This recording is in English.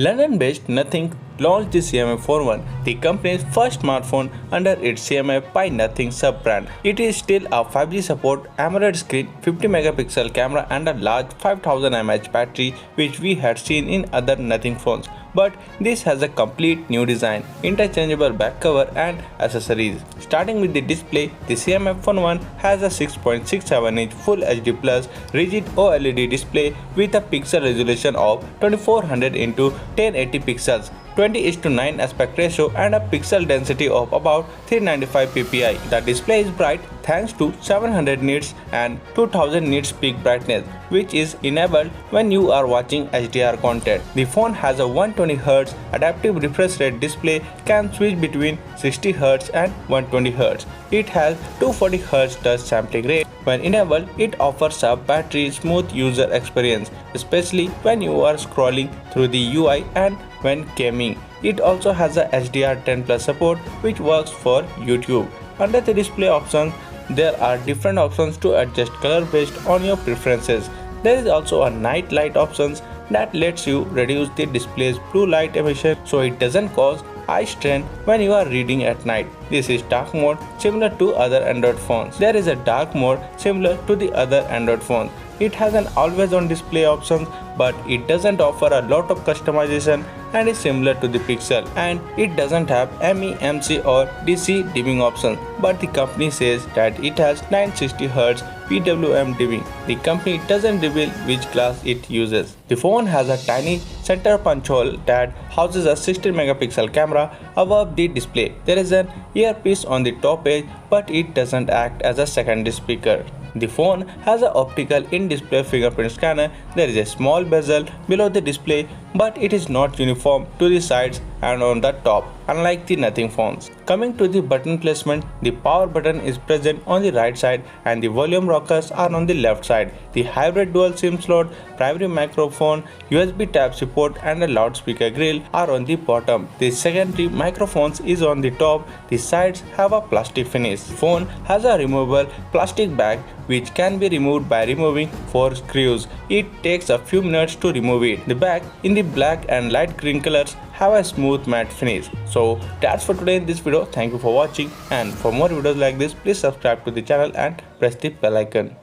London-based Nothing launched the CMF 41, the company's first smartphone under its CMF by Nothing sub-brand. It is still a 5G support, AMOLED screen, 50 megapixel camera and a large 5000 mAh battery which we had seen in other Nothing phones. But this has a complete new design, interchangeable back cover and accessories. Starting with the display, the CMF 41 has a 6.67-inch Full HD Plus rigid OLED display with a pixel resolution of 2400 x 1080 pixels, 20:9 aspect ratio and a pixel density of about 395 ppi. The display is bright thanks to 700 nits and 2000 nits peak brightness, which is enabled when you are watching HDR content. The phone has a 120Hz adaptive refresh rate display, can switch between 60Hz and 120Hz. It has 240Hz touch sampling rate. When enabled, it offers a battery smooth user experience, especially when you are scrolling through the UI and when gaming. It also has a HDR10 Plus support, which works for YouTube. Under the display options, there are different options to adjust color based on your preferences. There is also a night light options that lets you reduce the display's blue light emission so it doesn't cause eye strain when you are reading at night. This is dark mode similar to other Android phones. There is a dark mode similar to the other Android phones. It has an always on display option, but it doesn't offer a lot of customization and is similar to the Pixel, and it doesn't have MEMC or DC dimming options, but the company says that it has 960Hz PWM dimming. The company doesn't reveal which glass it uses. The phone has a tiny center punch hole that houses a 16 megapixel camera above the display. There is an earpiece on the top edge, but it doesn't act as a secondary speaker. The phone has an optical in-display fingerprint scanner. There is a small bezel below the display, but it is not uniform to the sides and on the top, unlike the Nothing phones. Coming to the button placement, the power button is present on the right side and the volume rockers are on the left side. The hybrid dual SIM slot, primary microphone, USB type support and a loudspeaker grill are on the bottom. The secondary microphones is on the top. The sides have a plastic finish. The phone has a removable plastic bag which can be removed by removing 4 screws. It takes a few minutes to remove it. The bag in the black and light green colors have a smooth matte finish. So that's for today in this video. Thank you for watching, and for more videos like this, please subscribe to the channel and press the bell icon.